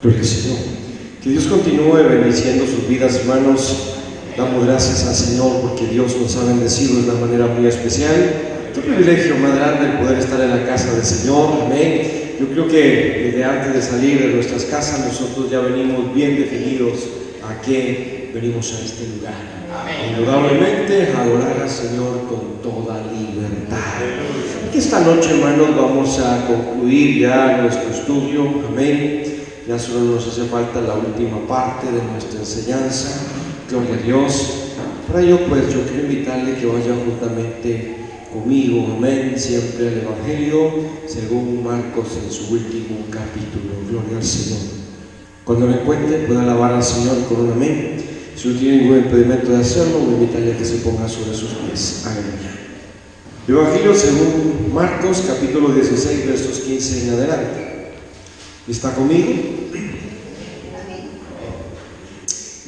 Gloria al Señor. Que Dios continúe bendiciendo sus vidas, hermanos. Damos gracias al Señor porque Dios nos ha bendecido de una manera muy especial. Qué privilegio más grande el poder estar en la casa del Señor. Amén. Yo creo que desde antes de salir de nuestras casas nosotros ya venimos bien definidos a qué venimos a este lugar. Indudablemente a adorar al Señor con toda libertad. Y esta noche, hermanos, vamos a concluir ya nuestro estudio. Amén. Ya solo nos hace falta la última parte de nuestra enseñanza. Gloria a Dios. Para ello, pues yo quiero invitarle que vaya juntamente conmigo, amén, siempre al Evangelio según Marcos en su último capítulo. Gloria al Señor. Cuando lo encuentre, pueda alabar al Señor con un amén. Si no tiene ningún impedimento de hacerlo, voy a invitarle a que se ponga sobre sus pies. Aleluya. Evangelio según Marcos, capítulo 16, versos 15 en adelante. ¿Está conmigo?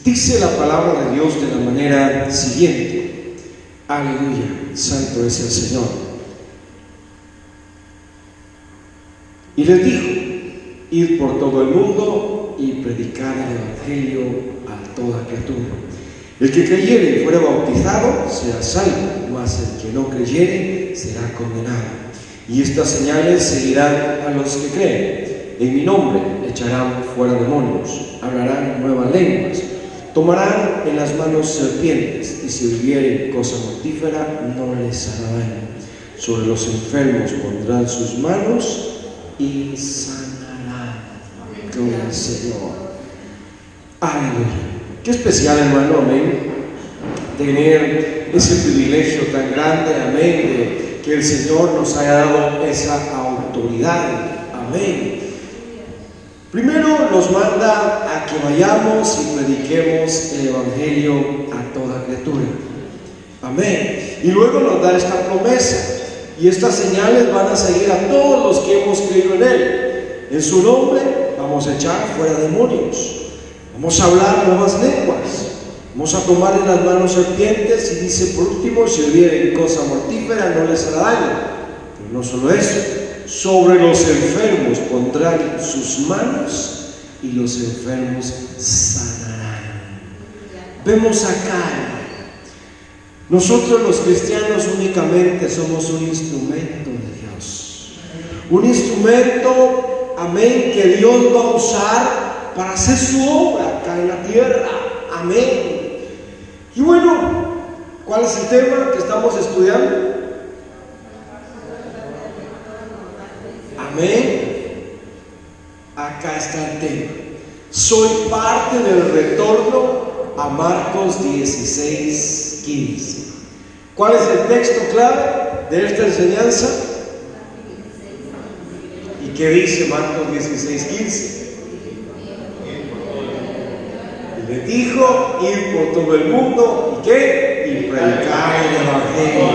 Dice la palabra de Dios de la manera siguiente. Aleluya, santo es el Señor. Y les dijo: id por todo el mundo y predicar el Evangelio a toda criatura. El que creyere y fuere bautizado será salvo, mas el que no creyere será condenado. Y estas señales seguirán a los que creen. En mi nombre echarán fuera demonios, hablarán nuevas lenguas, tomarán en las manos serpientes, y si bebieren cosa mortífera no les hará daño. Sobre los enfermos pondrán sus manos y sanarán. Gloria al Señor. Aleluya. Qué especial, hermano, amén, tener ese privilegio tan grande, amén, de que el Señor nos haya dado esa autoridad, amén. Primero nos manda a que vayamos y prediquemos el Evangelio a toda criatura. Amén. Y luego nos da esta promesa. Y estas señales van a seguir a todos los que hemos creído en Él. En su nombre vamos a echar fuera demonios. Vamos a hablar nuevas lenguas. Vamos a tomar en las manos serpientes. Y dice por último, si bebieren cosa mortífera no les hará daño. Pero no solo eso. Sobre los enfermos pondrán sus manos y los enfermos sanarán. Vemos acá, nosotros los cristianos únicamente somos un instrumento de Dios. Un instrumento, amén, que Dios va a usar para hacer su obra acá en la tierra. Amén. Y bueno, ¿cuál es el tema que estamos estudiando? Amén. Acá está el tema. Soy parte del retorno a Marcos 16, 15. ¿Cuál es el texto clave de esta enseñanza? ¿Y qué dice Marcos 16, 15? Y le dijo: ir por todo el mundo y ¿qué? Y predicar el Evangelio.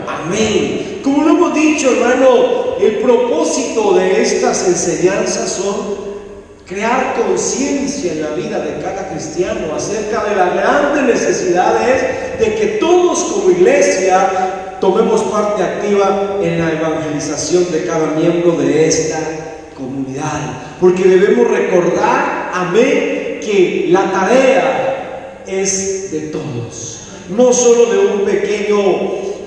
Amén. Como lo hemos dicho, hermano, el propósito de estas enseñanzas son crear conciencia en la vida de cada cristiano acerca de las grandes necesidades de que todos como iglesia tomemos parte activa en la evangelización de cada miembro de esta comunidad. Porque debemos recordar, amén, que la tarea es de todos, no solo de un pequeño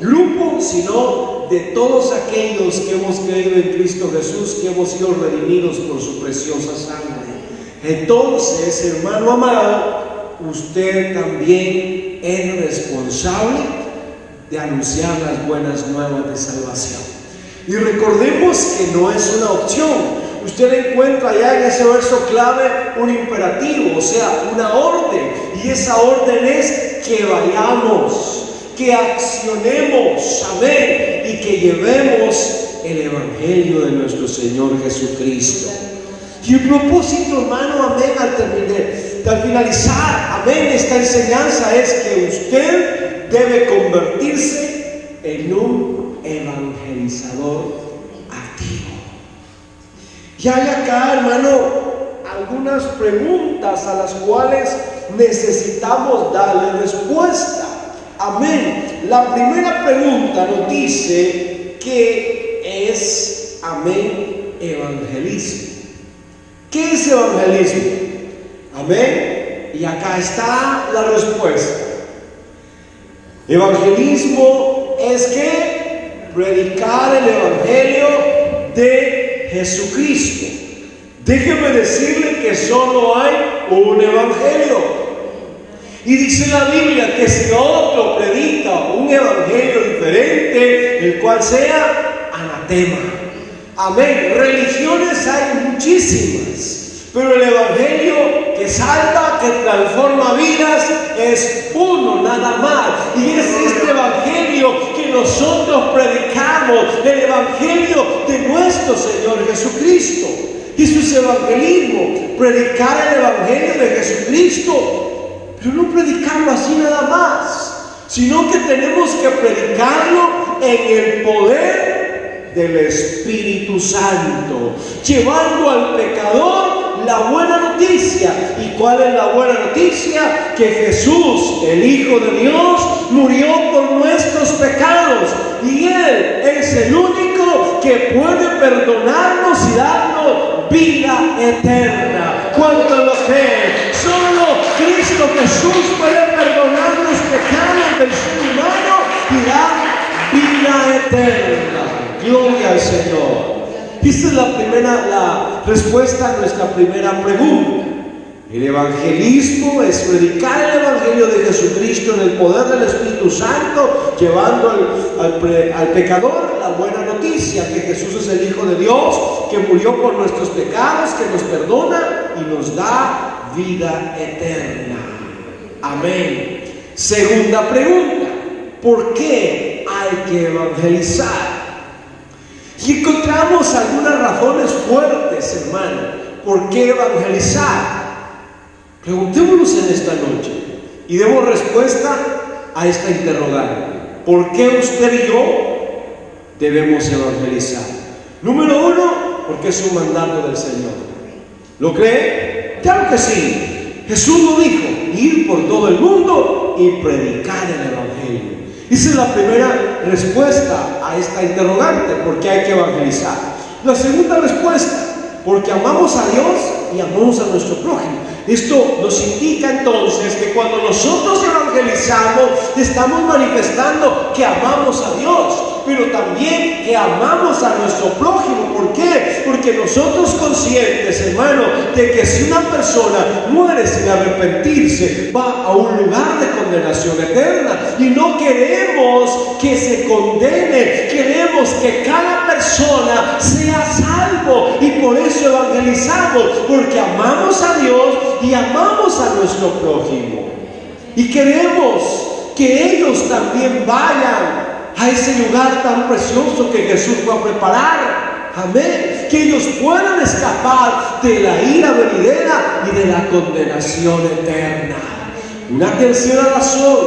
grupo, sino de todos aquellos que hemos creído en Cristo Jesús, que hemos sido redimidos por su preciosa sangre. Entonces, hermano amado, usted también es responsable de anunciar las buenas nuevas de salvación. Y recordemos que no es una opción. Usted encuentra ya en ese verso clave un imperativo, o sea, una orden. Y esa orden es que vayamos, que accionemos, amén, y que llevemos el Evangelio de nuestro Señor Jesucristo. Y el propósito, hermano, amén, al finalizar, amén, esta enseñanza es que usted debe convertirse en un evangelizador activo. Y hay acá, hermano, algunas preguntas a las cuales necesitamos darle respuesta. Amén. La primera pregunta nos dice: ¿qué es, amén, evangelismo? ¿Qué es evangelismo? Amén. Y acá está la respuesta. Evangelismo es que predicar el evangelio de Jesucristo. Déjeme decirle que solo hay un evangelio. Y dice la Biblia que si otro predica un evangelio diferente, el cual sea anatema. Amén. Religiones hay muchísimas, pero el evangelio que salva, que transforma vidas, es uno nada más. Y es este evangelio que nosotros predicamos, el evangelio de nuestro Señor Jesucristo. Eso es evangelismo, predicar el evangelio de Jesucristo. Pero no predicarlo así nada más, sino que tenemos que predicarlo en el poder del Espíritu Santo, llevando al pecador la buena noticia. ¿Y cuál es la buena noticia? Que Jesús, el Hijo de Dios, murió por nuestros pecados, y Él es el único que puede perdonarnos y darnos vida eterna. ¿Cuánto lo creen? Solo Cristo Jesús puede perdonar los pecados del ser humano y dar vida eterna. Gloria al Señor. Esta es la respuesta a nuestra primera pregunta. El evangelismo es predicar el evangelio de Jesucristo en el poder del Espíritu Santo, llevando al pecador la buena noticia, que Jesús es el Hijo de Dios, que murió por nuestros pecados, que nos perdona y nos da vida eterna. Amén. Segunda pregunta: ¿por qué hay que evangelizar? Y encontramos algunas razones fuertes, hermano. ¿Por qué evangelizar? Preguntémonos en esta noche y demos respuesta a esta interrogante. ¿Por qué usted y yo debemos evangelizar? Número uno, porque es un mandato del Señor. ¿Lo cree? Claro que sí. Jesús lo dijo: ir por todo el mundo y predicar el evangelio. Esa es la primera respuesta a esta interrogante: ¿por qué hay que evangelizar? La segunda respuesta: porque amamos a Dios y amamos a nuestro prójimo. Esto nos indica entonces que cuando nosotros evangelizamos, estamos manifestando que amamos a Dios, pero también que amamos a nuestro prójimo. ¿Por qué? Porque nosotros conscientes, hermano, de que si una persona muere sin arrepentirse, va a un lugar de condenación eterna, y no queremos que se condene, queremos que cada persona sea salvo, y por eso evangelizamos, porque amamos a Dios y amamos a nuestro prójimo, y queremos que ellos también vayan a ese lugar tan precioso que Jesús va a preparar. Amén. Que ellos puedan escapar de la ira venidera y de la condenación eterna. Una tercera razón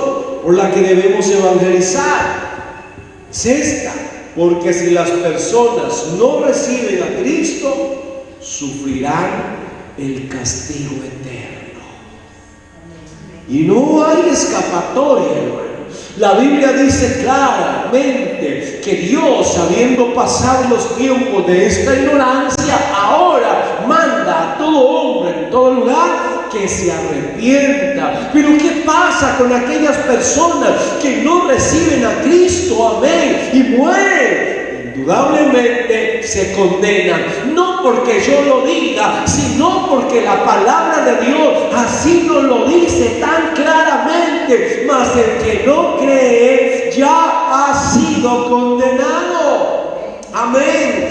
por la que debemos evangelizar es esta: porque si las personas no reciben a Cristo, sufrirán el castigo eterno. Y no hay escapatoria, hermano. La Biblia dice claramente que Dios, habiendo pasado los tiempos de esta ignorancia, ahora manda a todo hombre en todo lugar que se arrepienta. Pero ¿qué pasa con aquellas personas que no reciben a Cristo? Amén. Y mueren. Indudablemente se condenan, no porque yo lo diga, sino porque la palabra de Dios así nos lo dice tan claramente. Mas el que no cree ya ha sido condenado. Amén.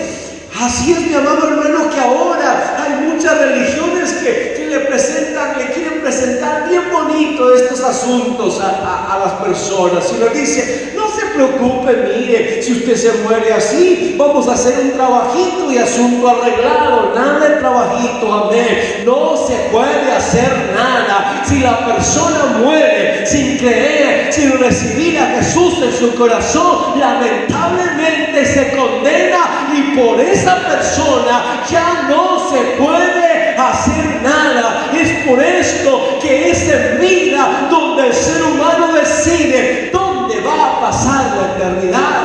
Así es, mi amado hermano, que ahora hay muchas religiones que le quieren presentar bien bonito estos asuntos a las personas, y les dice: no se preocupe, mire, si usted se muere así, vamos a hacer un trabajito y asunto arreglado. Nada de trabajito, amén. No se puede hacer nada. Si la persona muere sin creer, sin recibir a Jesús en su corazón, lamentablemente se condena, y por esa persona ya no se puede hacer nada. Es por esto que es en vida donde el ser humano decide dónde va a pasar la eternidad.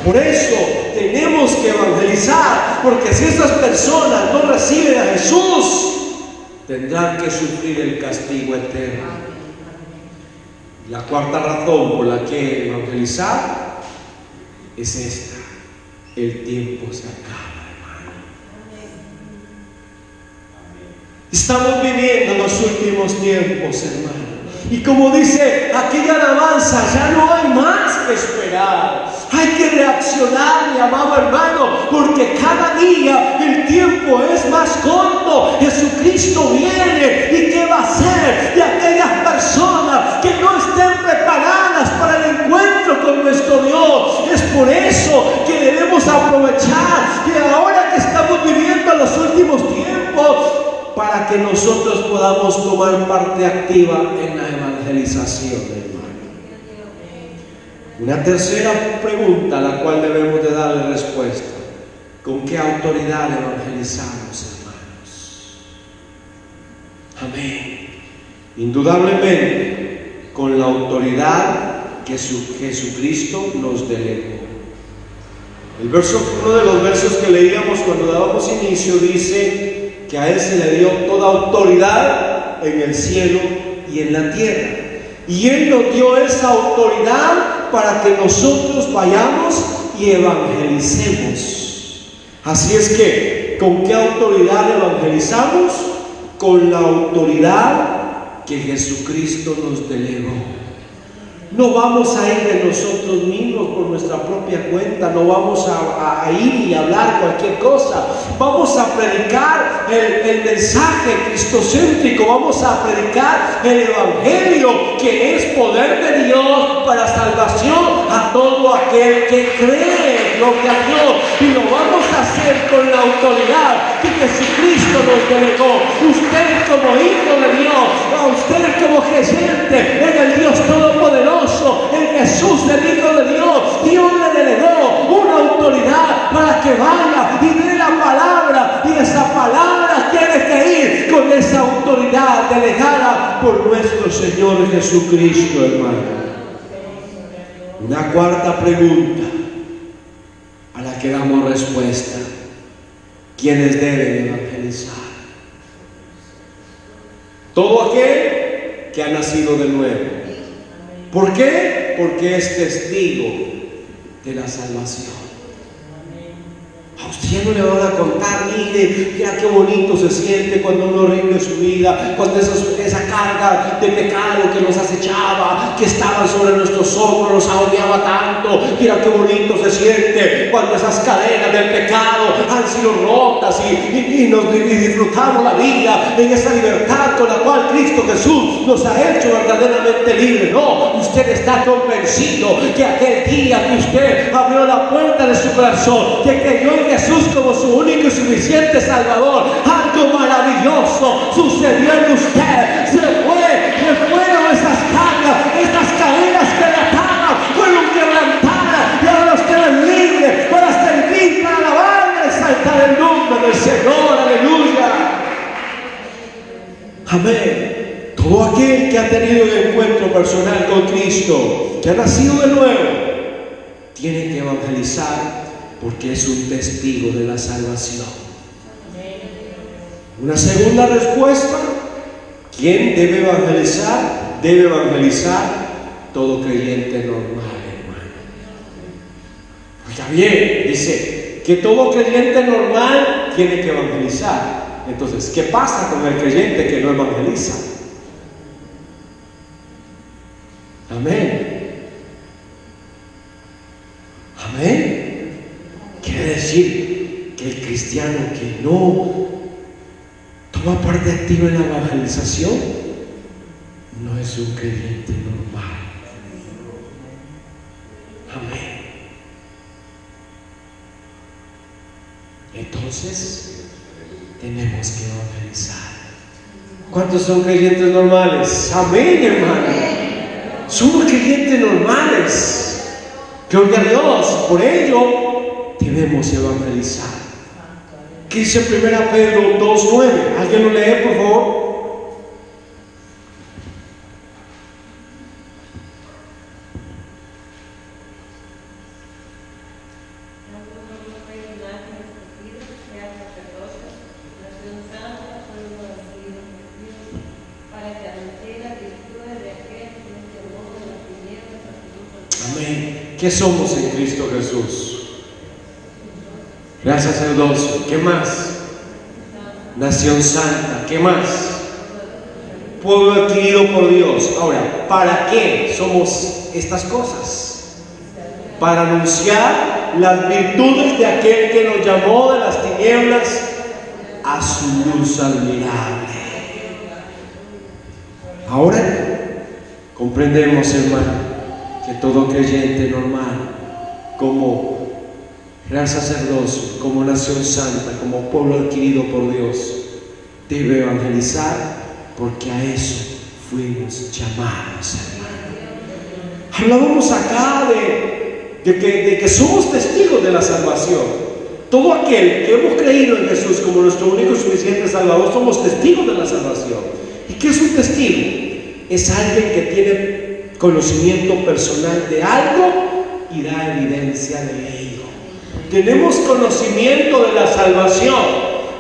Por eso tenemos que evangelizar evangelizar, porque si esas personas no reciben a Jesús, tendrán que sufrir el castigo eterno. La cuarta razón por la que evangelizar es esta: el tiempo se acaba, hermano. Estamos viviendo los últimos tiempos, hermano. Y como dice aquella alabanza, ya no hay más que esperar. Hay que reaccionar, mi amado hermano, porque cada día el tiempo es más corto. Jesucristo viene, ¿y qué va a hacer de aquellas personas que no estén preparadas para el encuentro con nuestro Dios? Es por eso que debemos aprovechar que ahora que estamos viviendo los últimos tiempos, para que nosotros podamos tomar parte activa en la evangelización, hermano. Una tercera pregunta a la cual debemos de darle respuesta: ¿con qué autoridad evangelizamos, hermanos? Amén. Indudablemente con la autoridad que Jesucristo nos delegó. Uno de los versos que leíamos cuando dábamos inicio dice que a Él se le dio toda autoridad en el cielo y en la tierra. Y Él nos dio esa autoridad para que nosotros vayamos y evangelicemos. Así es que, ¿con qué autoridad evangelizamos? Con la autoridad que Jesucristo nos delegó. No vamos a ir de nosotros mismos por nuestra propia cuenta, no vamos a ir y hablar cualquier cosa. Vamos a predicar el mensaje cristocéntrico, vamos a predicar el evangelio, que es poder de Dios para salvación a todo aquel que cree. Gloria a Dios. Y lo vamos a hacer con la autoridad que Jesucristo nos delegó. Usted como hijo de Dios, a usted como creyente en el Dios Todopoderoso, en Jesús, el Hijo de Dios, Dios le delegó una autoridad para que vaya y dé la palabra, y esa palabra tiene que ir con esa autoridad delegada por nuestro Señor Jesucristo, hermano. Una cuarta pregunta a la que damos respuesta: ¿quiénes deben evangelizar? Todo aquel que ha nacido de nuevo. ¿Por qué? Porque es testigo de la salvación. A usted no le van a contar, mira qué bonito se siente cuando uno rinde su vida, cuando esa carga de pecado que nos acechaba, que estaba sobre nuestros hombros, nos agobiaba tanto. Mira qué bonito se siente cuando esas cadenas del pecado han sido rotas y disfrutamos la vida en esa libertad con la cual Cristo Jesús nos ha hecho verdaderamente libres. No, usted está convencido que aquel día que usted abrió la puerta de su corazón, que creyó en Jesús como su único y suficiente Salvador, algo maravilloso sucedió en usted. Se fueron esas cargas, estas cadenas que le ataban, fueron quebrantadas, y ahora usted es libre para servir, para alabar y exaltar el nombre del Señor. Aleluya. Amén. Todo aquel que ha tenido un encuentro personal con Cristo, que ha nacido de nuevo, tiene que evangelizar, porque es un testigo de la salvación. Una segunda respuesta: ¿quién debe evangelizar? Debe evangelizar todo creyente normal, hermano. Oiga bien, dice que todo creyente normal tiene que evangelizar. Entonces, ¿qué pasa con el creyente que no evangeliza? Amén. Amén. Quiere decir que el cristiano que no toma parte activa en la evangelización no es un creyente normal. Amén. Entonces tenemos que evangelizar. ¿Cuántos son creyentes normales? Amén, hermano. Somos creyentes normales. Gloria a Dios. Por ello debemos evangelizar. ¿Qué dice 1 Pedro 2:9? ¿Alguien lo lee, por favor? ¿Qué somos en Cristo Jesús? Real sacerdocio. ¿Qué más? Nación santa. ¿Qué más? Pueblo adquirido por Dios. Ahora, ¿para qué somos estas cosas? Para anunciar las virtudes de aquel que nos llamó de las tinieblas a su luz admirable. Ahora comprendemos, hermano, que todo creyente normal, como real sacerdocio, como nación santa, como pueblo adquirido por Dios, debe evangelizar, porque a eso fuimos llamados, hermano. Hablábamos acá de que somos testigos de la salvación. Todo aquel que hemos creído en Jesús como nuestro único y suficiente Salvador, somos testigos de la salvación. ¿Y qué es un testigo? Es alguien que tiene conocimiento personal de algo y da evidencia de ello. Tenemos conocimiento de la salvación,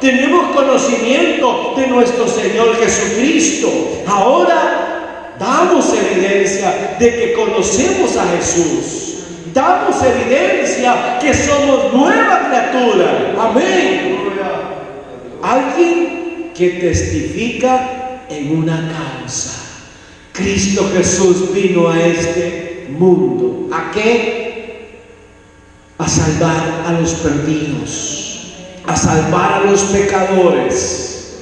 tenemos conocimiento de nuestro Señor Jesucristo. Ahora damos evidencia de que conocemos a Jesús. Damos evidencia que somos nueva criatura. Amén. Alguien que testifica en una causa. Cristo Jesús vino a este mundo. ¿A qué? A salvar a los perdidos, a salvar a los pecadores.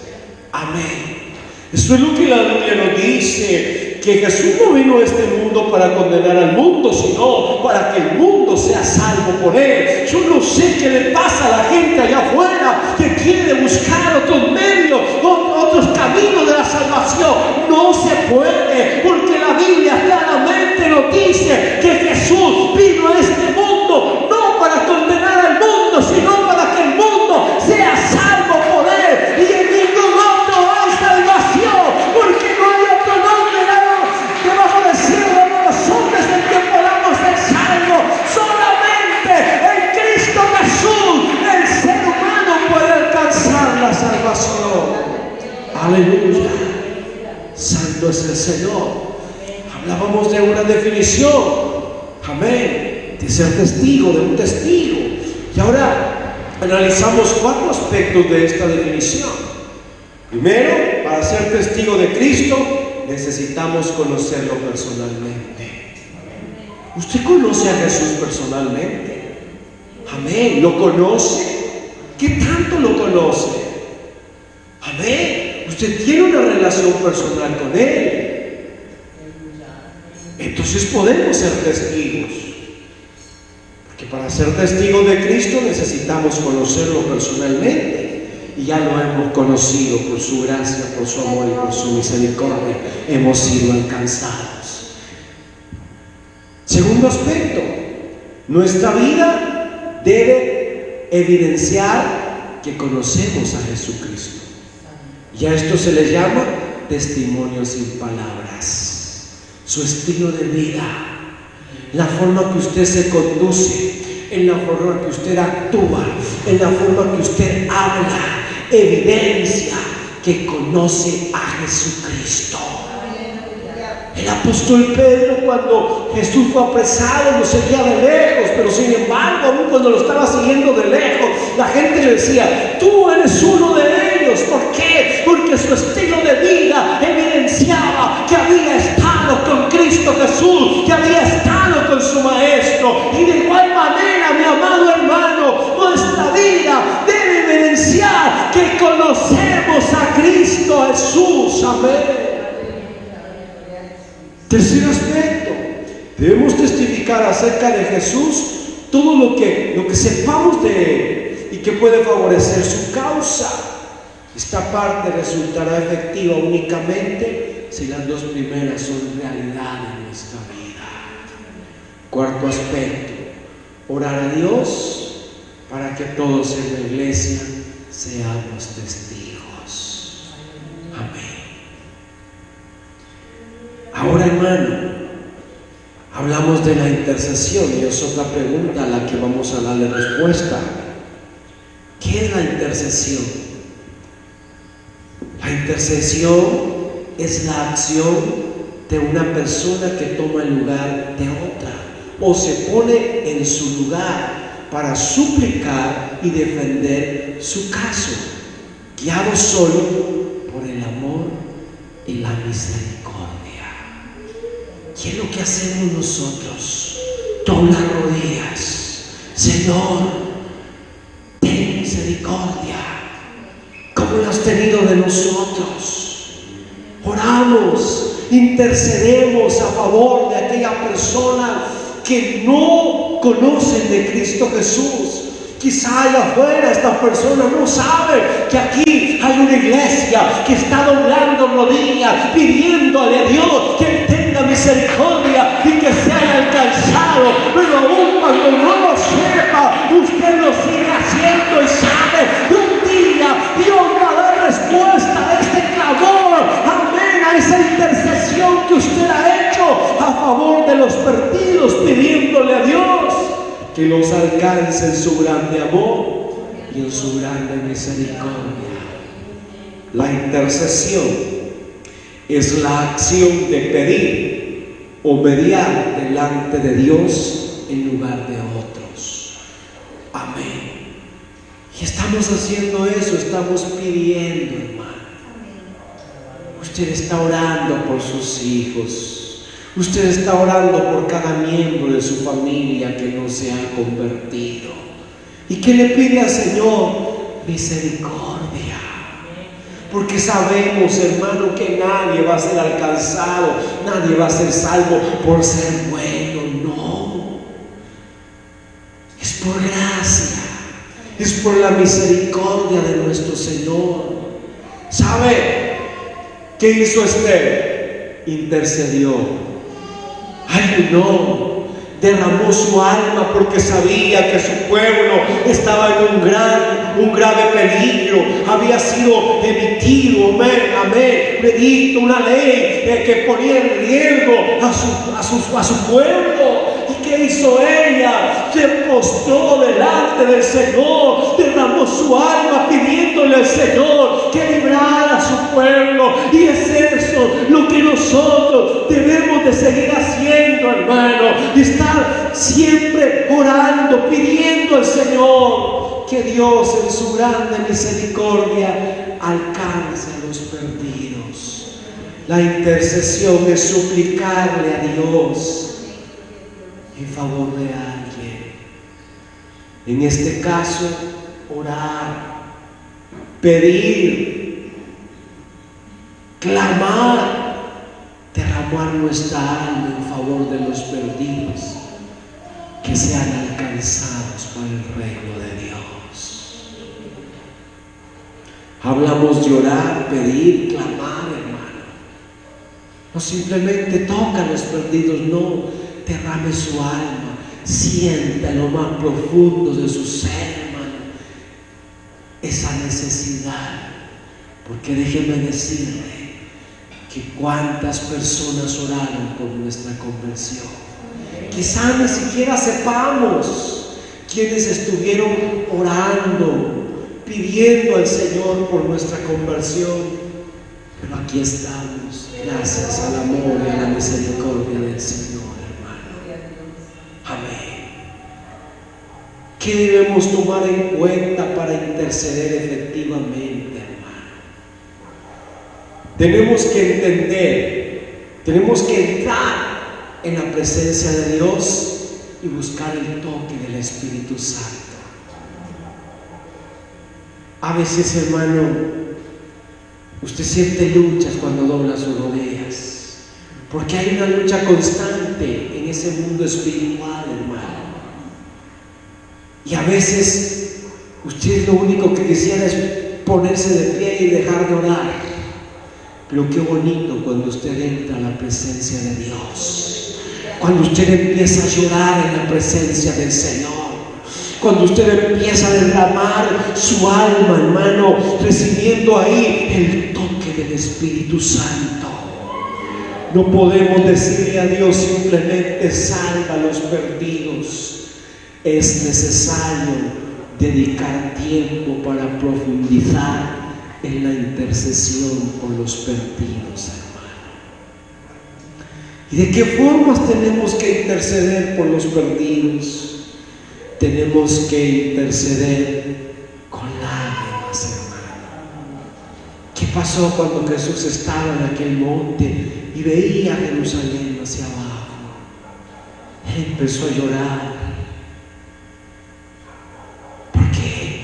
Amén. Eso es lo que la Biblia nos dice, que Jesús no vino a este mundo para condenar al mundo, sino para que el mundo sea salvo por él. Yo no sé qué le pasa a la gente allá afuera que quiere buscar otros medios, otros caminos de la salvación. No se puede, porque la Biblia claramente nos dice que Jesús vino a este mundo no para condenar al mundo, sino para que el mundo sea salvo por él. Y en ningún otro hay salvación, porque no hay otro nombre debajo del cielo de los hombres en que podamos ser salvos. Solamente en Cristo Jesús el ser humano puede alcanzar la salvación. Aleluya. Santo es el Señor. Hablábamos de una definición, amén, de ser testigo, de un testigo. Y ahora analizamos 4 aspectos de esta definición. Primero, para ser testigo de Cristo necesitamos conocerlo personalmente. ¿Usted conoce a Jesús personalmente? Amén. ¿Lo conoce? ¿Qué tanto lo conoce? Amén. Usted tiene una relación personal con Él. Entonces podemos ser testigos. Porque para ser testigos de Cristo necesitamos conocerlo personalmente. Y ya lo hemos conocido por su gracia, por su amor y por su misericordia. Hemos sido alcanzados. Segundo aspecto, nuestra vida debe evidenciar que conocemos a Jesucristo. Y a esto se le llama testimonio sin palabras. Su estilo de vida, la forma que usted se conduce, en la forma que usted actúa, en la forma que usted habla, evidencia que conoce a Jesucristo. El apóstol Pedro, cuando Jesús fue apresado, lo seguía de lejos, pero sin embargo, aún cuando lo estaba siguiendo de lejos, la gente le decía: tú eres uno de ellos. ¿Por qué? Porque su estilo de vida evidenciaba que había estado con Cristo Jesús, que había estado con su Maestro. Y de igual manera, mi amado hermano, nuestra vida debe evidenciar que conocemos a Cristo Jesús. Amén. Tercer aspecto, debemos testificar acerca de Jesús todo lo que sepamos de Él y que puede favorecer su causa. Esta parte resultará efectiva únicamente si las 2 primeras son realidad en nuestra vida. Cuarto aspecto, orar a Dios para que todos en la iglesia seamos testigos. Amén. Ahora, hermano, hablamos de la intercesión y es otra pregunta a la que vamos a darle respuesta. ¿Qué es la intercesión? La intercesión es la acción de una persona que toma el lugar de otra. o se pone en su lugar para suplicar y defender su caso, guiado solo por el amor y la misericordia. ¿Qué es lo que hacemos nosotros? Doblar rodillas. Señor, ten misericordia, como lo has tenido de nosotros. Oramos, intercedemos a favor de aquella persona que no conocen de Cristo Jesús. Quizá allá afuera esta persona no sabe que aquí hay una iglesia que está doblando rodillas, pidiéndole a Dios que Él tenga misericordia y que sea alcanzado. Pero aún cuando no lo sepa, usted lo sigue haciendo y sabe que un día Dios va a dar respuesta a este clamor. Amén, a esa intercesión que usted ha hecho a favor de los perdidos, pidiéndole a Dios que los alcance en su grande amor y en su grande misericordia. La intercesión es la acción de pedir o mediar delante de Dios en lugar de otros. Amén. Y estamos haciendo eso, estamos pidiendo, hermano. Usted está orando por sus hijos. Usted está orando por cada miembro de su familia que no se ha convertido. ¿Y qué le pide al Señor? Misericordia. Porque sabemos, hermano, que nadie va a ser alcanzado, nadie va a ser salvo por ser bueno. No. Es por gracia, es por la misericordia de nuestro Señor. ¿Sabe qué hizo Esther? Intercedió. Ayunó, derramó su alma porque sabía que su pueblo estaba en un grave peligro. Había sido emitido, amén, predicto una ley que ponía en riesgo a su pueblo. ¿Y qué hizo ella? Se postró delante del Señor, derramó su alma pidiéndole al Señor que librara a su pueblo. Y es eso lo que nosotros debemos de seguir haciendo, hermano, y estar siempre orando, pidiendo al Señor que Dios en su grande misericordia alcance a los perdidos. La intercesión es suplicarle a Dios en favor de alguien. En este caso, orar, pedir, clamar, derramar nuestra alma en favor de los perdidos, que sean alcanzados por el reino de Dios. Hablamos de orar, pedir, clamar, hermano. No simplemente toca a los perdidos, no. Derrame su alma, sienta en lo más profundo de su ser, hermano, esa necesidad. Porque déjeme decirle que cuántas personas oraron por nuestra conversión. Quizá ni siquiera sepamos quiénes estuvieron orando, pidiendo al Señor por nuestra conversión. Pero aquí estamos, gracias al amor y a la misericordia del Señor. Amén. ¿Qué debemos tomar en cuenta para interceder efectivamente, hermano? Tenemos que entender, tenemos que entrar en la presencia de Dios y buscar el toque del Espíritu Santo. A veces, hermano, usted siente luchas cuando dobla sus rodillas, porque hay una lucha constante en ese mundo espiritual, hermano. Y a veces usted lo único que quisiera es ponerse de pie y dejar de orar. Pero qué bonito cuando usted entra a la presencia de Dios, cuando usted empieza a llorar en la presencia del Señor, cuando usted empieza a derramar su alma, hermano, recibiendo ahí el toque del Espíritu Santo. No podemos decirle a Dios simplemente salva a los perdidos. Es necesario dedicar tiempo para profundizar en la intercesión por los perdidos, hermano. ¿Y de qué formas tenemos que interceder por los perdidos? Tenemos que interceder con lágrimas, hermano. ¿Qué pasó cuando Jesús estaba en aquel monte y veía Jerusalén hacia abajo? Él empezó a llorar. ¿Por qué?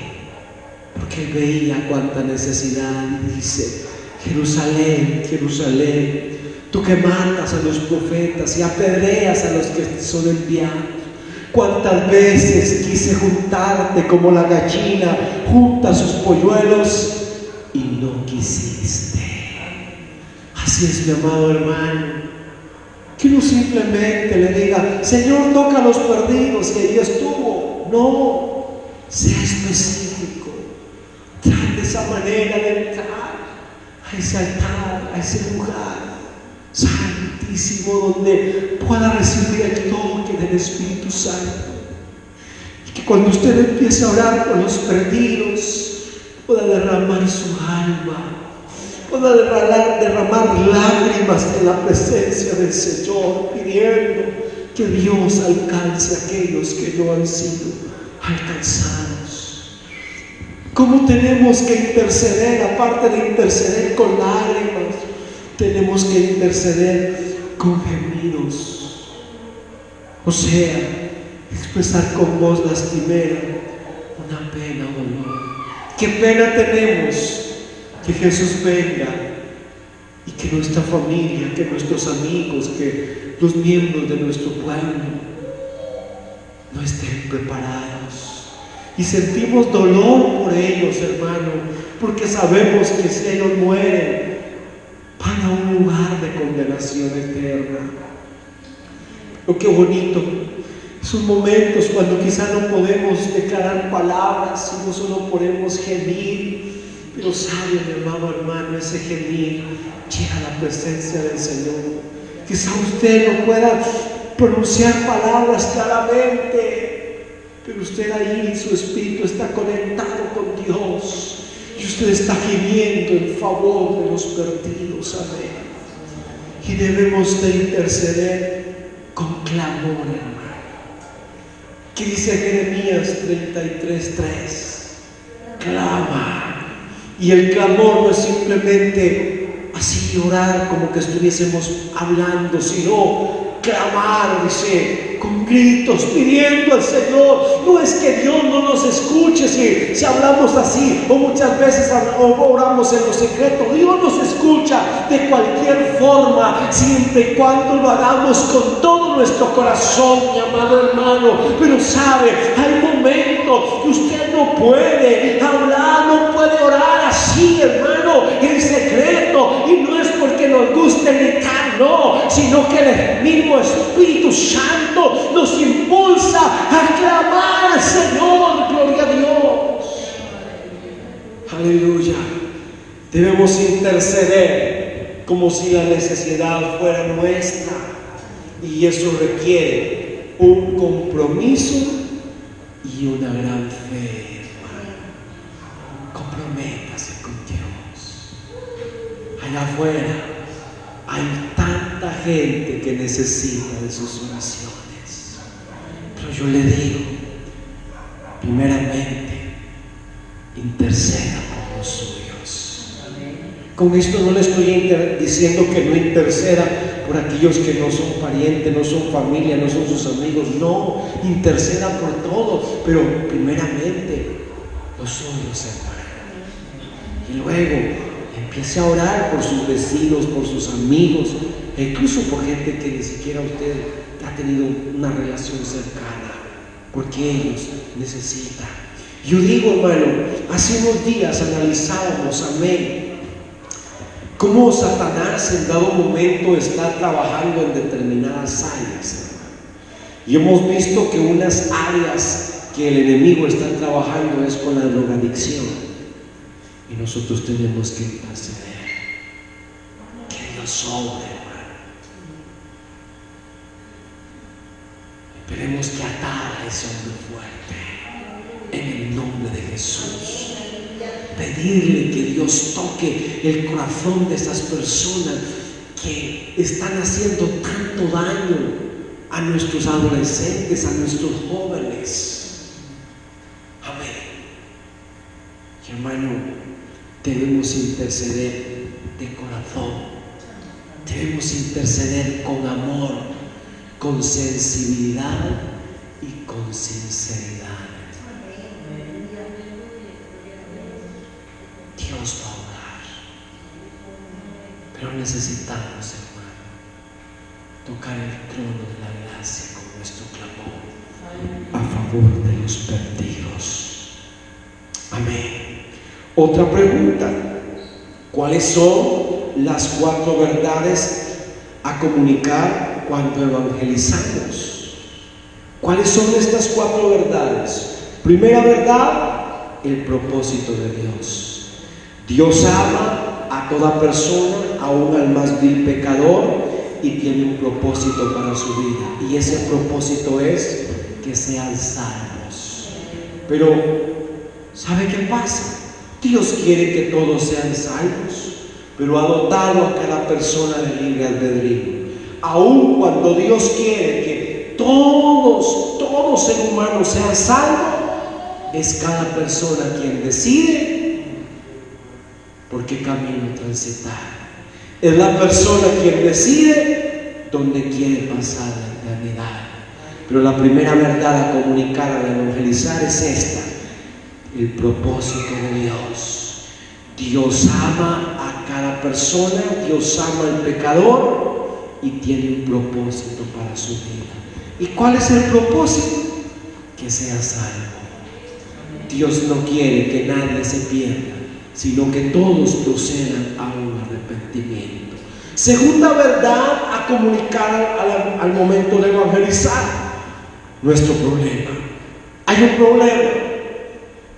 Porque él veía cuánta necesidad y dice: Jerusalén, Jerusalén, tú que matas a los profetas y apedreas a los que son enviados. Cuántas veces quise juntarte como la gallina junta sus polluelos y no quisiste. Así es, mi amado hermano, que uno simplemente le diga: Señor, toca a los perdidos, y ahí estuvo. No, sea específico. Trate esa manera de entrar a ese altar, a ese lugar santísimo, donde pueda recibir el toque del Espíritu Santo, y que cuando usted empiece a orar por los perdidos pueda derramar su alma, pueda derramar lágrimas en la presencia del Señor, pidiendo que Dios alcance a aquellos que no han sido alcanzados. ¿Cómo tenemos que interceder? Aparte de interceder con lágrimas, tenemos que interceder con gemidos, o sea, expresar con voz lastimera una pena o dolor. ¿Qué pena tenemos? Que Jesús venga y que nuestra familia, que nuestros amigos, que los miembros de nuestro pueblo no estén preparados. Y sentimos dolor por ellos, hermano, porque sabemos que si ellos mueren, van a un lugar de condenación eterna. Pero qué bonito esos momentos cuando quizá no podemos declarar palabras, sino solo podemos gemir. Pero sabe, mi amado hermano, ese gemir llega a la presencia del Señor. Quizá usted no pueda pronunciar palabras claramente, pero usted ahí, su espíritu está conectado con Dios. Y usted está gimiendo en favor de los perdidos, amén. Y debemos de interceder con clamor, hermano. ¿Qué dice Jeremías 33:3? Clama. Y el clamor no es simplemente así orar como que estuviésemos hablando, sino clamar, dice, con gritos, pidiendo al Señor. No es que Dios no nos escuche si hablamos así, o muchas veces oramos en lo secreto. Dios nos escucha de cualquier forma, siempre y cuando lo hagamos con todo nuestro corazón, mi amado hermano. Pero sabe, hay momentos que usted no puede hablar, no puede orar así, hermano, en secreto, y no es porque nos guste gritar, no, sino que el mismo Espíritu Santo nos impulsa a clamar al Señor. Gloria a Dios, aleluya. Debemos interceder como si la necesidad fuera nuestra, y eso requiere un compromiso y una gran fe, hermano. Comprométase con Dios. Allá afuera hay tanta gente que necesita de sus oraciones. Pero yo le digo, primeramente, interceda por los suyos. Con esto no le estoy diciendo que no interceda por aquellos que no son parientes, no son familia, no son sus amigos. No, interceda por todos, pero primeramente los suyos, hermano. Y luego empiece a orar por sus vecinos, por sus amigos, e incluso por gente que ni siquiera usted ha tenido una relación cercana, porque ellos necesitan. Yo digo, hermano, hace unos días analizábamos, amén, cómo Satanás en dado momento está trabajando en determinadas áreas, hermano. Y hemos visto que unas áreas que el enemigo está trabajando es con la drogadicción. Y nosotros tenemos que interceder. Que Dios sobre, hermano. Tenemos que atar a ese hombre fuerte en el nombre de Jesús. Pedirle que Dios toque el corazón de esas personas que están haciendo tanto daño a nuestros adolescentes, a nuestros jóvenes. Amén. Y hermano, debemos interceder de corazón, debemos interceder con amor, con sensibilidad y con sinceridad. Dios va a orar, pero necesitamos, hermano, tocar el trono de la gracia con nuestro clamor a favor de los perdidos. Amén. Otra pregunta: ¿cuáles son las 4 verdades a comunicar cuando evangelizamos? ¿Cuáles son estas 4 verdades? Primera verdad: el propósito de Dios. Dios ama a toda persona, aún al más vil pecador, y tiene un propósito para su vida, y ese propósito es que sean salvos. Pero ¿sabe qué pasa? Dios quiere que todos sean salvos, pero ha dotado a cada persona de libre albedrío. Aun cuando Dios quiere que todo ser humano sea salvo, es cada persona quien decide por qué camino transitar. Es la persona quien decide dónde quiere pasar la eternidad. Pero la primera verdad a comunicar, a evangelizar, es esta: el propósito de Dios. Dios ama a cada persona, Dios ama al pecador y tiene un propósito para su vida. ¿Y cuál es el propósito? Que sea salvo. Dios no quiere que nadie se pierda, sino que todos procedan a un arrepentimiento. Segunda verdad a comunicar al momento de evangelizar: nuestro problema. Hay un problema.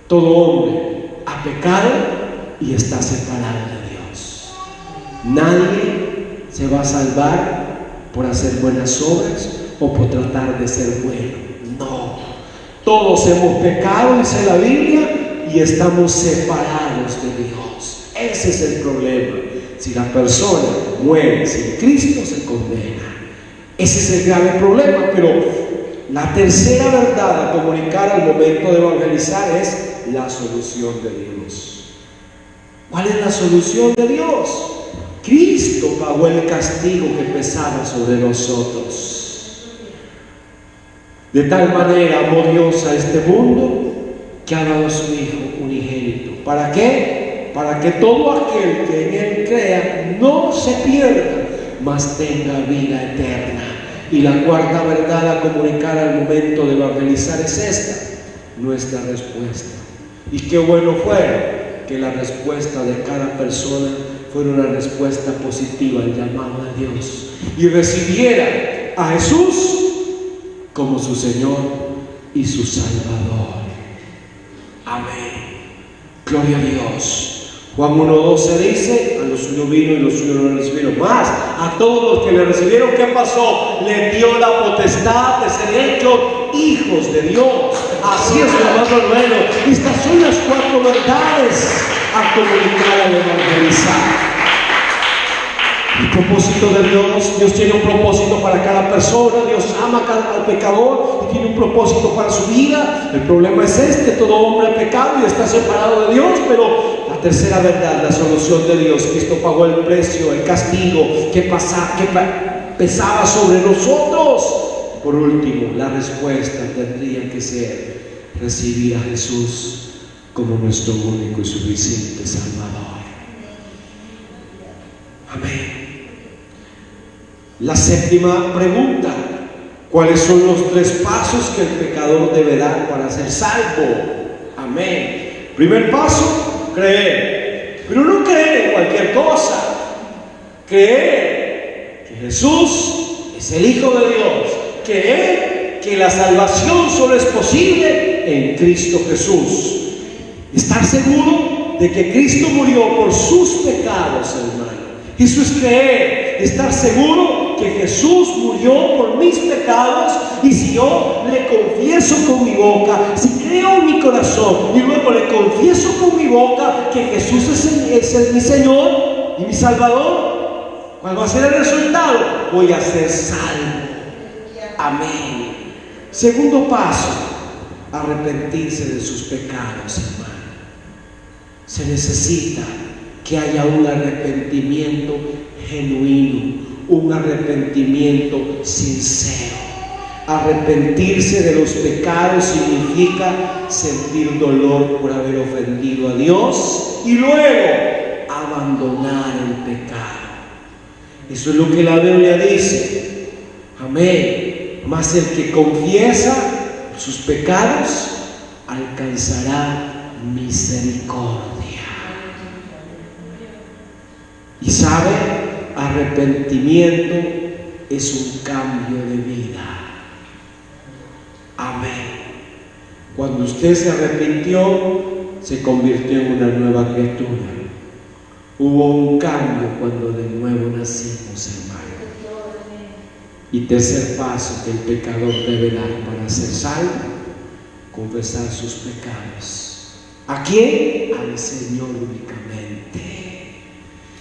Todo hombre ha pecado y está separado de Dios. Nadie se va a salvar por hacer buenas obras o por tratar de ser bueno. No. Todos hemos pecado, dice la Biblia, y estamos separados de Dios. Ese es el problema. Si la persona muere sin Cristo, se condena. Ese es el grave problema. Pero la tercera verdad a comunicar al momento de evangelizar es la solución de Dios. ¿Cuál es la solución de Dios? Cristo pagó el castigo que pesaba sobre nosotros. De tal manera amó Dios a este mundo que ha dado a su Hijo unigénito. ¿Para qué? Para que todo aquel que en Él crea no se pierda, mas tenga vida eterna. Y la cuarta verdad a comunicar al momento de evangelizar es esta: nuestra respuesta. Y qué bueno fuera que la respuesta de cada persona fuera una respuesta positiva al llamado de Dios y recibiera a Jesús como su Señor y su Salvador. Amén. Gloria a Dios. Juan 1:12 dice: a los suyos vino y los suyos no le recibieron. Más, a todos los que le recibieron, ¿qué pasó? Le dio la potestad de ser hechos hijos de Dios. Así es, hermano hermano. Estas son las 4 verdades a comunicar al evangelizar. El propósito de Dios: Dios tiene un propósito para cada persona. Dios ama al pecador y tiene un propósito para su vida. El problema es todo hombre ha pecado y está separado de Dios. Pero la tercera verdad, la solución de Dios: Cristo pagó el precio, el castigo que pesaba sobre nosotros. Por último, la respuesta tendría que ser recibir a Jesús como nuestro único y suficiente Salvador. Amén. La séptima pregunta: ¿cuáles son los 3 pasos que el pecador debe dar para ser salvo? Amén. Primer paso: creer. Pero no creer en cualquier cosa. Creer que Jesús es el Hijo de Dios. Creer que la salvación solo es posible en Cristo Jesús. Estar seguro de que Cristo murió por sus pecados, hermano. Eso es creer. Estar seguro que Jesús murió por mis pecados, y si yo le confieso con mi boca, si creo en mi corazón y luego le confieso con mi boca que Jesús es mi Señor y mi Salvador, ¿Cuál va a ser el resultado? Voy a ser salvo. Amén. Segundo paso, arrepentirse de sus pecados, hermano. Se necesita que haya un arrepentimiento genuino, un arrepentimiento sincero. Arrepentirse de los pecados significa sentir dolor por haber ofendido a Dios y luego abandonar el pecado. Eso es lo que la Biblia dice. Amén. Mas el que confiesa sus pecados alcanzará misericordia. Y sabe, arrepentimiento es un cambio de vida. Amén. Cuando usted se arrepintió, se convirtió en una nueva criatura. Hubo un cambio cuando de nuevo nacimos, hermano. Y tercer paso que el pecador debe dar para ser salvo: confesar sus pecados. ¿A quién? Al Señor únicamente.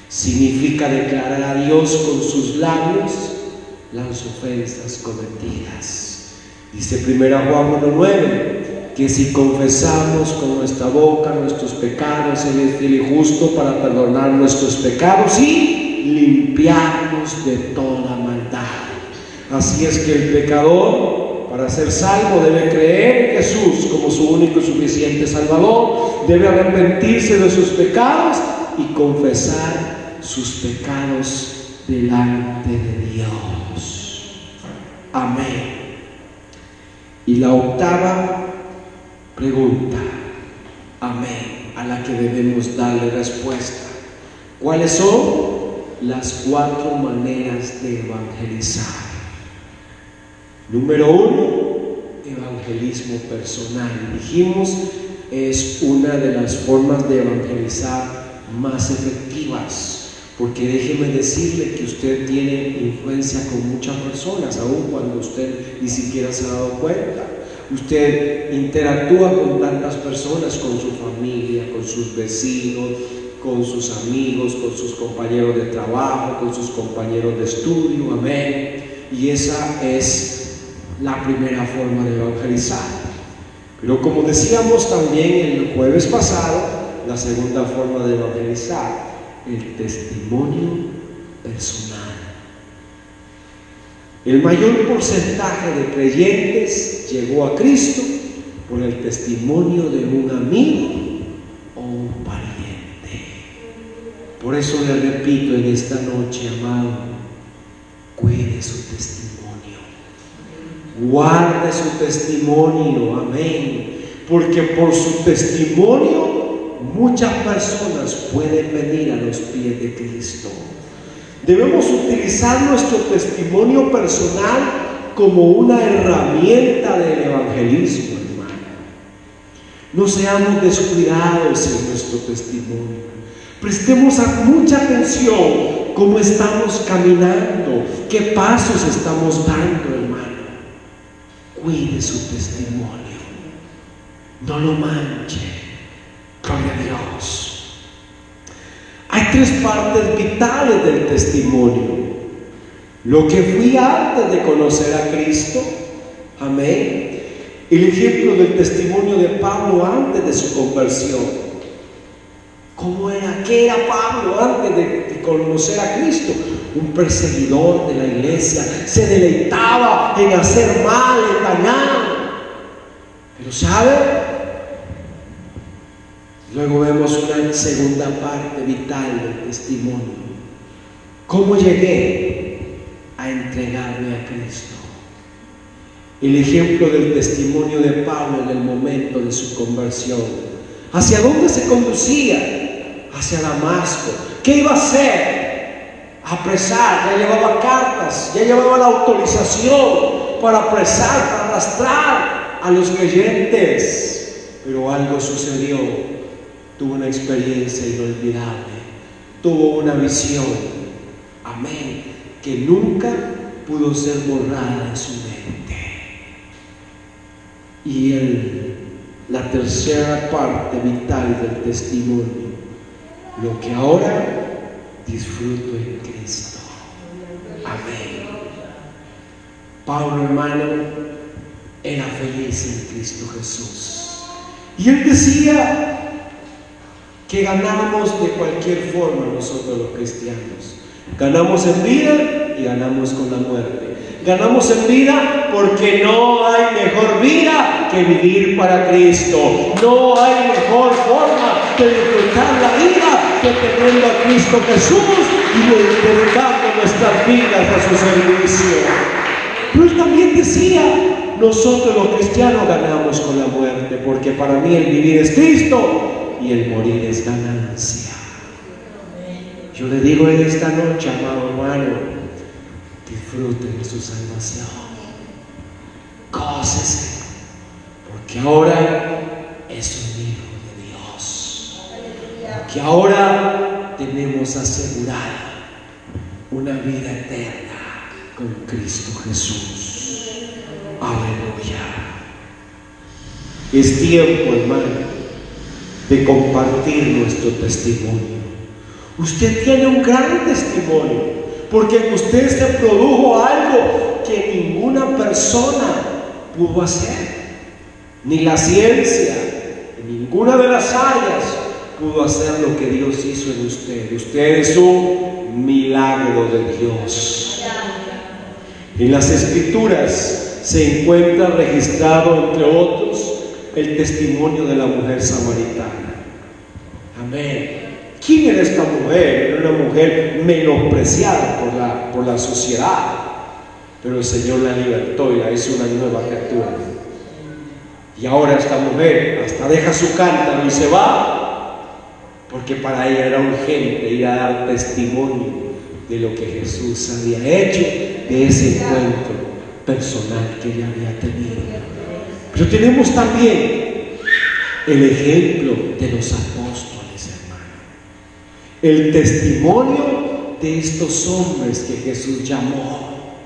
Significa declarar a Dios con sus labios las ofensas cometidas. Dice 1 Juan 1:9 que si confesamos con nuestra boca nuestros pecados, Él es fiel y justo para perdonar nuestros pecados y limpiarnos de toda maldad. Así es que el pecador, para ser salvo, debe creer en Jesús como su único y suficiente Salvador, debe arrepentirse de sus pecados y confesar sus pecados delante de Dios. Amén. Y la octava pregunta, amén, a la que debemos darle respuesta: ¿cuáles son las 4 maneras de evangelizar? Número 1, evangelismo personal. Dijimos, es una de las formas de evangelizar más efectivas. Porque déjeme decirle que usted tiene influencia con muchas personas, aun cuando usted ni siquiera se ha dado cuenta. Usted interactúa con tantas personas, con su familia, con sus vecinos, con sus amigos, con sus compañeros de trabajo, con sus compañeros de estudio. Amén. Y esa es la primera forma de evangelizar. Pero como decíamos también el jueves pasado, la segunda forma de evangelizar: el testimonio personal. El mayor porcentaje de creyentes llegó a Cristo por el testimonio de un amigo o un pariente. Por eso le repito en esta noche, amado, cuide su testimonio, guarde su testimonio, amén, porque por su testimonio muchas personas pueden venir a los pies de Cristo. Debemos utilizar nuestro testimonio personal como una herramienta del evangelismo, hermano. No seamos descuidados en nuestro testimonio. Prestemos mucha atención cómo estamos caminando, qué pasos estamos dando, hermano. Cuide su testimonio, no lo manche. Gloria a Dios. Hay 3 partes vitales del testimonio: lo que fui antes de conocer a Cristo, amén, el ejemplo del testimonio de Pablo antes de su conversión. ¿Cómo era? ¿Qué era Pablo antes de conocer a Cristo? Un perseguidor de la iglesia, se deleitaba en hacer mal, en dañar. Pero ¿sabe? Luego vemos una segunda parte vital del testimonio: ¿cómo llegué a entregarme a Cristo? El ejemplo del testimonio de Pablo en el momento de su conversión. ¿Hacia dónde se conducía? Hacia Damasco. ¿Qué iba a hacer? Apresar. Ya llevaba cartas, ya llevaba la autorización para apresar, para arrastrar a los creyentes. Pero algo sucedió. Tuvo una experiencia inolvidable, tuvo una visión, amén, que nunca pudo ser borrada de su mente. Y la tercera parte vital del testimonio: lo que ahora disfruto en Cristo. Amén. Pablo, hermano, era feliz en Cristo Jesús. Y él decía que ganamos de cualquier forma nosotros los cristianos. Ganamos en vida y ganamos con la muerte. Ganamos en vida porque no hay mejor vida que vivir para Cristo. No hay mejor forma de disfrutar la vida que teniendo a Cristo Jesús y dedicando nuestras vidas a su servicio. Pero él también decía, nosotros los cristianos ganamos con la muerte, porque para mí el vivir es Cristo y el morir es ganancia. Yo le digo en esta noche, amado hermano, disfruten de su salvación, gócese, porque ahora es un hijo de Dios, porque ahora tenemos asegurada una vida eterna con Cristo Jesús. Aleluya. Es tiempo, hermano, de compartir nuestro testimonio. Usted tiene un gran testimonio, porque en usted se produjo algo que ninguna persona pudo hacer. Ni la ciencia, en ninguna de las áreas pudo hacer lo que Dios hizo en usted. Usted es un milagro de Dios. En las Escrituras se encuentra registrado, entre otros, el testimonio de la mujer samaritana. Amén. ¿Quién era esta mujer? Era una mujer menospreciada por la sociedad, pero el Señor la libertó y la hizo una nueva criatura. Y ahora esta mujer hasta deja su cántaro y se va, porque para ella era urgente ir a dar testimonio de lo que Jesús había hecho, de ese encuentro personal que ella había tenido. Pero tenemos también el ejemplo de los apóstoles, hermano. El testimonio de estos hombres que Jesús llamó.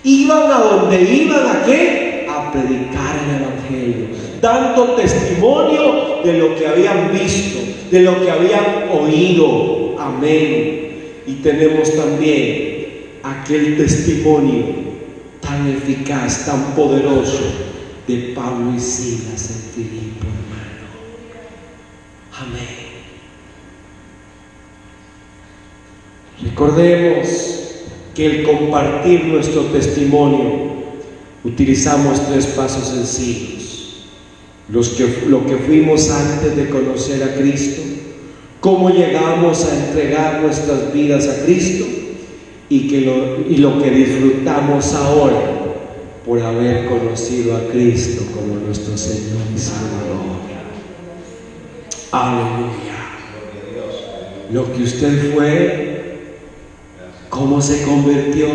Iban a donde iban, ¿a qué? A predicar el evangelio, dando testimonio de lo que habían visto, de lo que habían oído. Amén. Y tenemos también aquel testimonio tan eficaz, tan poderoso de Pablo y Silas en Filipo, hermano. Amén. Recordemos que el compartir nuestro testimonio utilizamos 3 pasos sencillos: lo que fuimos antes de conocer a Cristo, cómo llegamos a entregar nuestras vidas a Cristo y lo que disfrutamos ahora por haber conocido a Cristo como nuestro Señor y Salvador. Aleluya. Lo que usted fue, cómo se convirtió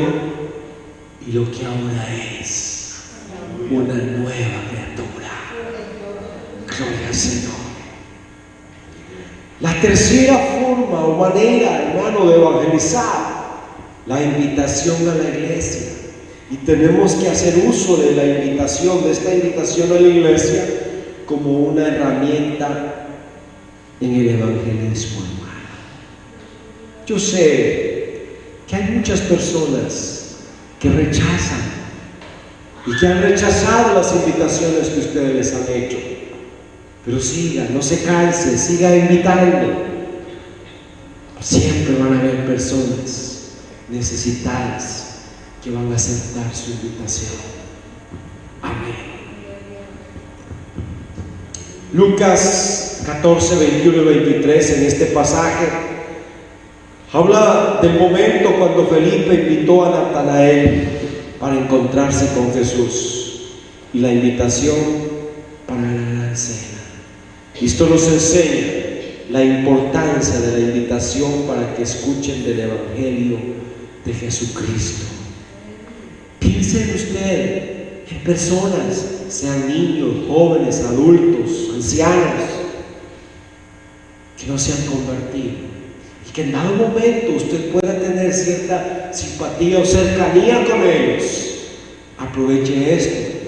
y lo que ahora es, una nueva criatura. Gloria al Señor. La tercera forma o manera, hermano, de evangelizar, la invitación a la iglesia. Y tenemos que hacer uso de la invitación, de esta invitación a la iglesia, como una herramienta en el evangelismo, hermano. Yo sé que hay muchas personas que rechazan y que han rechazado las invitaciones que ustedes les han hecho. Pero siga, no se canse, siga invitando. Siempre van a haber personas necesitadas que van a aceptar su invitación. Amén. Lucas 14, 21 y 23, en este pasaje, habla del momento cuando Felipe invitó a Natanael para encontrarse con Jesús y la invitación para la gran cena. Esto nos enseña la importancia de la invitación para que escuchen del Evangelio de Jesucristo. Piense en usted, en personas, sean niños, jóvenes, adultos, ancianos, que no se han convertido y que en dado momento usted pueda tener cierta simpatía o cercanía con ellos. Aproveche esto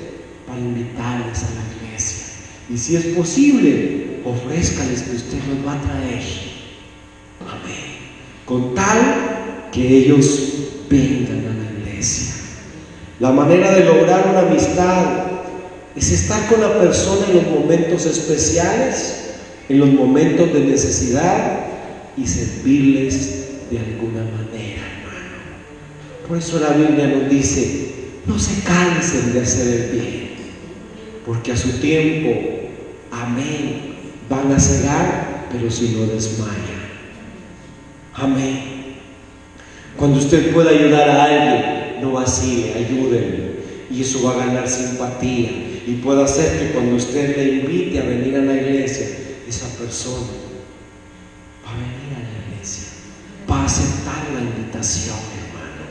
para invitarles a la iglesia. Y si es posible, ofrézcales que usted los va a traer. Amén. Con tal que ellos vengan a la iglesia. La manera de lograr una amistad es estar con la persona en los momentos especiales, en los momentos de necesidad y servirles de alguna manera, hermano. Por eso la Biblia nos dice: no se cansen de hacer el bien, porque a su tiempo, amén, van a cegar, pero si no desmayan. Amén. Cuando usted pueda ayudar a alguien, no vacile, ayúdenle, y eso va a ganar simpatía y puede hacer que cuando usted le invite a venir a la iglesia, esa persona va a venir a la iglesia, va a aceptar la invitación, hermano.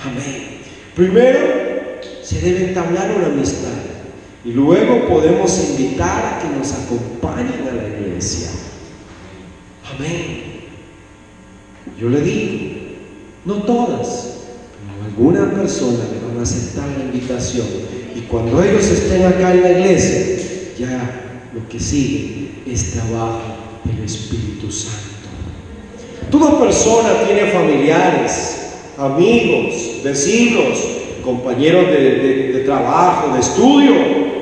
Amén. Primero se debe entablar una amistad y luego podemos invitar a que nos acompañen a la iglesia. Amén. Yo le digo, no todas, pero algunas personas le van a aceptar la invitación, y cuando ellos estén acá en la iglesia, ya lo que sigue es trabajo del Espíritu Santo. Toda persona tiene familiares, amigos, vecinos, compañeros de trabajo, de estudio,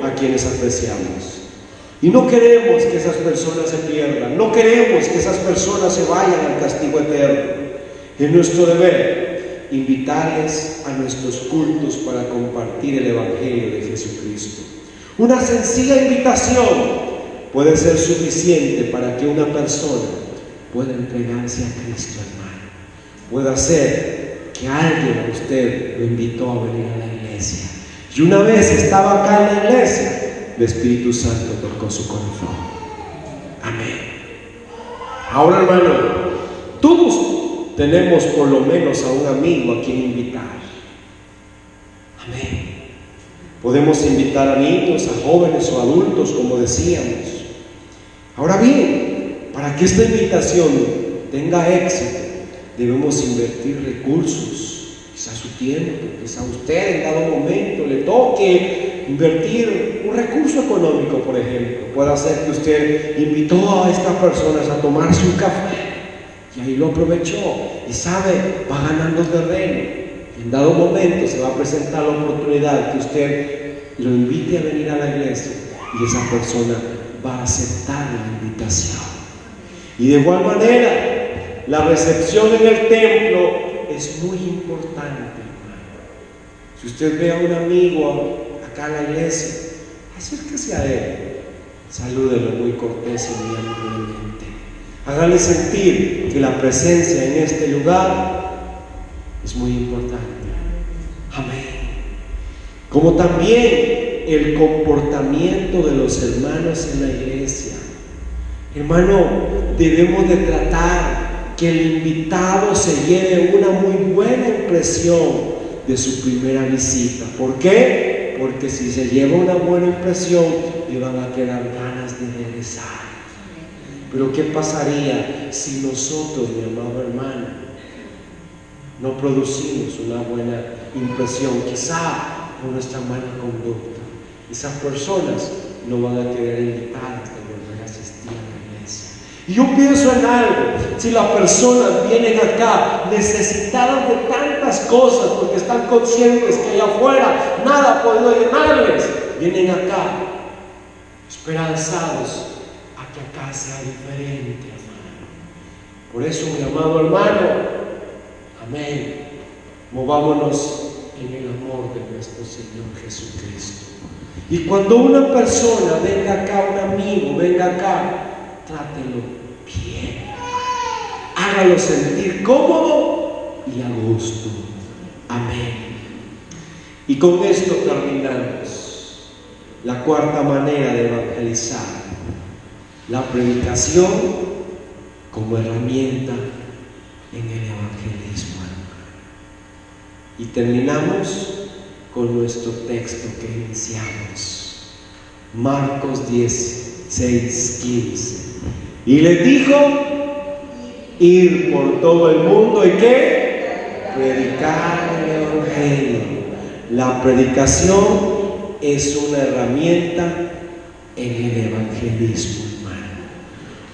a quienes apreciamos. Y no queremos que esas personas se pierdan, no queremos que esas personas se vayan al castigo eterno. Es nuestro deber invitarles a nuestros cultos para compartir el Evangelio de Jesucristo. Una sencilla invitación puede ser suficiente para que una persona pueda entregarse a Cristo, hermano. Puede hacer que alguien a usted lo invitó a venir a la iglesia, y una vez estaba acá en la iglesia, el Espíritu Santo tocó su corazón. Amén. Ahora, hermano, todos tenemos por lo menos a un amigo a quien invitar. Amén. Podemos invitar a niños, a jóvenes o adultos, como decíamos. Ahora bien, para que esta invitación tenga éxito, debemos invertir recursos, quizá su tiempo, quizá a usted en dado momento le toque invertir un recurso económico, por ejemplo. Puede ser que usted invitó a estas personas a tomarse un café y ahí lo aprovechó, y sabe, va ganando terreno. En dado momento se va a presentar la oportunidad que usted lo invite a venir a la iglesia, y esa persona va a aceptar la invitación. Y de igual manera, la recepción en el templo es muy importante, hermano. Si usted ve a un amigo acá en la iglesia, acérquese a él, salúdelo muy cortés y muy amablemente. Hágale sentir que la presencia en este lugar es muy importante. Amén. Como también el comportamiento de los hermanos en la iglesia. Hermano, debemos de tratar que el invitado se lleve una muy buena impresión de su primera visita. ¿Por qué? Porque si se lleva una buena impresión, le van a quedar ganas de regresar. Pero ¿qué pasaría si nosotros, mi amado hermano, no producimos una buena impresión, quizá por nuestra mala conducta? Esas personas no van a quedar invitadas a volver a asistir a la iglesia. Y yo pienso en algo: si las personas vienen acá necesitadas de tantas cosas, porque están conscientes que allá afuera nada ha podido llenarles, vienen acá esperanzados a que acá sea diferente, hermano. Por eso, mi amado hermano, amén, movámonos en el amor de nuestro Señor Jesucristo. Y cuando una persona venga acá, un amigo venga acá, trátelo bien, hágalo sentir cómodo y a gusto. Amén. Y con esto terminamos la cuarta manera de evangelizar: la predicación como herramienta en el evangelismo. Y terminamos con nuestro texto que iniciamos, Marcos 16:15. Y les dijo: ir por todo el mundo y ¿qué? Predicar el evangelio. La predicación es una herramienta en el evangelismo, hermano.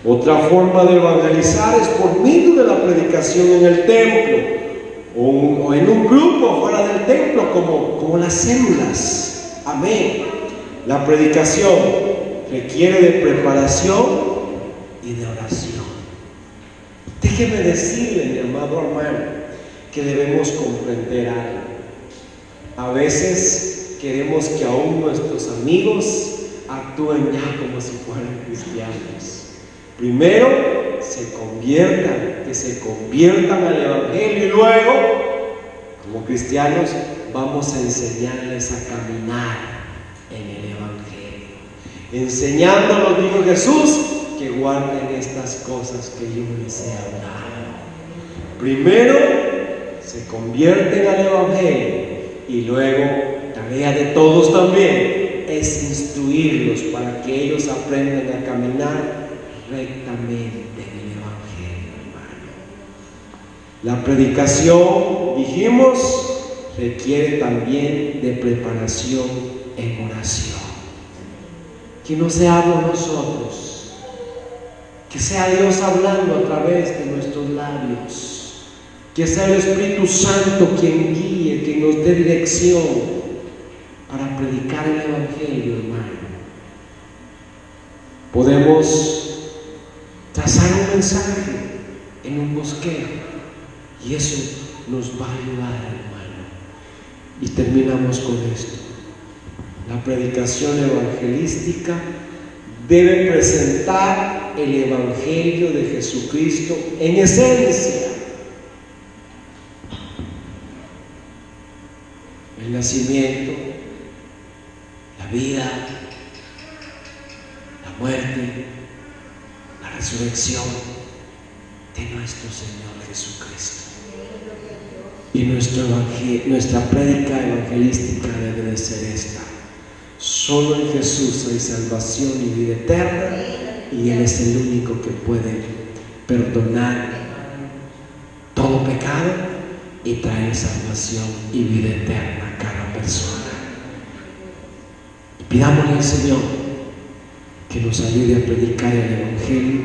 Otra forma de evangelizar es por medio de la predicación en el templo o templo como las células. Amén. La predicación requiere de preparación y de oración. Déjeme decirle, mi amado hermano, que debemos comprender algo. A veces queremos que aún nuestros amigos actúen ya como si fueran cristianos. Primero que se conviertan al Evangelio, y luego, como cristianos, vamos a enseñarles a caminar en el Evangelio. Enseñándonos, dijo Jesús, que guarden estas cosas que yo les he hablado. Primero se convierten al Evangelio, y luego, tarea de todos también, es instruirlos para que ellos aprendan a caminar rectamente en el Evangelio, hermano. La predicación, dijimos, requiere también de preparación en oración. Que no seamos nosotros, que sea Dios hablando a través de nuestros labios, que sea el Espíritu Santo quien guíe, quien nos dé dirección para predicar el Evangelio, hermano. Podemos trazar un mensaje en un bosquejo y eso nos va a ayudar, hermano. Y terminamos con esto. La predicación evangelística debe presentar el Evangelio de Jesucristo en esencia. El nacimiento, la vida, la muerte, la resurrección de nuestro Señor Jesucristo. Y nuestra prédica evangelística debe de ser esta: solo en Jesús hay salvación y vida eterna, y Él es el único que puede perdonar todo pecado y traer salvación y vida eterna a cada persona. Y pidámosle al Señor que nos ayude a predicar el Evangelio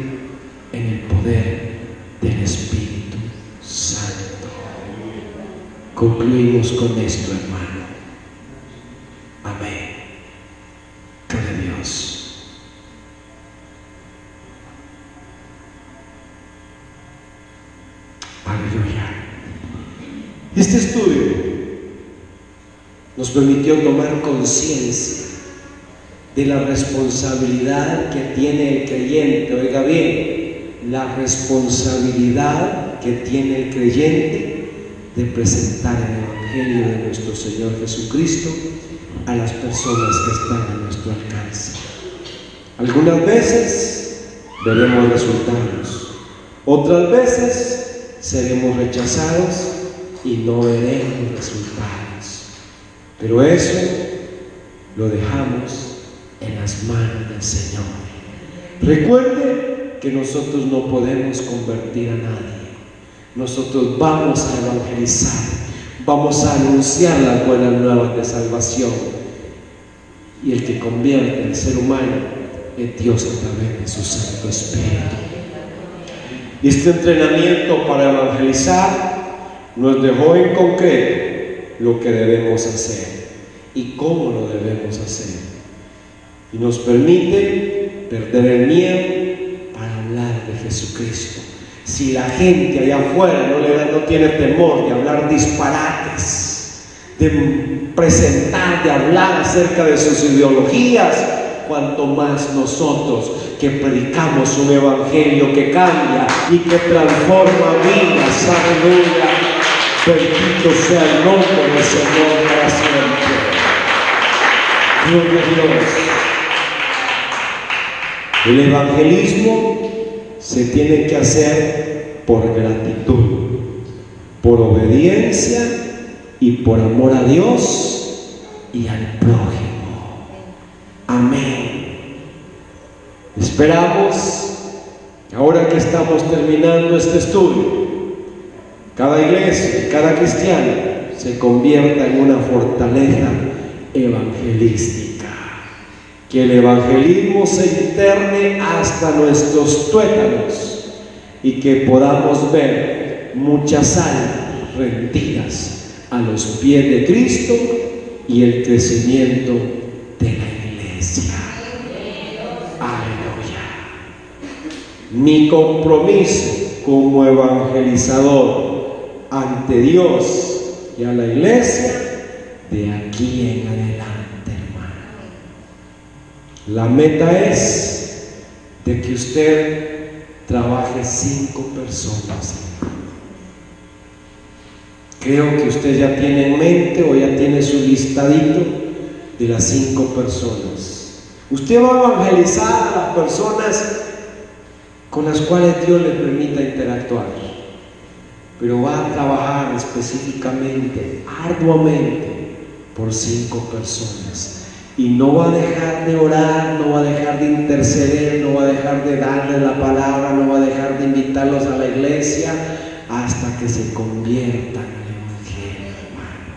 en el poder del Espíritu Santo. Concluimos con esto, hermano. Amén. Gloria a Dios. Aleluya. Este estudio nos permitió tomar conciencia de la responsabilidad que tiene el creyente. Oiga bien, la responsabilidad que tiene el creyente de presentar el Evangelio de nuestro Señor Jesucristo a las personas que están a nuestro alcance. Algunas veces veremos resultados, otras veces seremos rechazados y no veremos resultados, pero eso lo dejamos en las manos del Señor. Recuerde que nosotros no podemos convertir a nadie. Nosotros vamos a evangelizar, vamos a anunciar las buenas nuevas de salvación, y el que convierte al ser humano es Dios a través de su Santo Espíritu. Y este entrenamiento para evangelizar nos dejó en concreto lo que debemos hacer y cómo lo debemos hacer, y nos permite perder el miedo para hablar de Jesucristo. Si la gente allá afuera no tiene temor de hablar disparates, de presentar, de hablar acerca de sus ideologías, cuanto más nosotros que predicamos un evangelio que cambia y que transforma vidas. Aleluya. Bendito sea el nombre del Señor para siempre. Gloria a Dios. El evangelismo se tiene que hacer por gratitud, por obediencia y por amor a Dios y al prójimo. Amén. Esperamos que ahora que estamos terminando este estudio, cada iglesia, cada cristiano se convierta en una fortaleza evangelística. Que el evangelismo se interne hasta nuestros tuétanos y que podamos ver muchas almas rendidas a los pies de Cristo y el crecimiento de la iglesia. Aleluya. Mi compromiso como evangelizador ante Dios y a la iglesia de aquí en adelante, hermano. La meta es de que usted trabaje 5 personas. Creo que usted ya tiene en mente o ya tiene su listadito de las 5 personas. Usted va a evangelizar a las personas con las cuales Dios le permita interactuar, pero va a trabajar específicamente, arduamente, por 5 personas. Y no va a dejar de orar, no va a dejar de interceder, no va a dejar de darles la palabra, no va a dejar de invitarlos a la iglesia hasta que se conviertan al evangelio, hermano.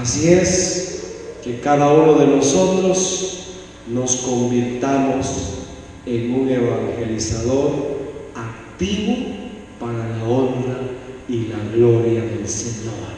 Así es que cada uno de nosotros nos convirtamos en un evangelizador activo para la honra y la gloria del Señor.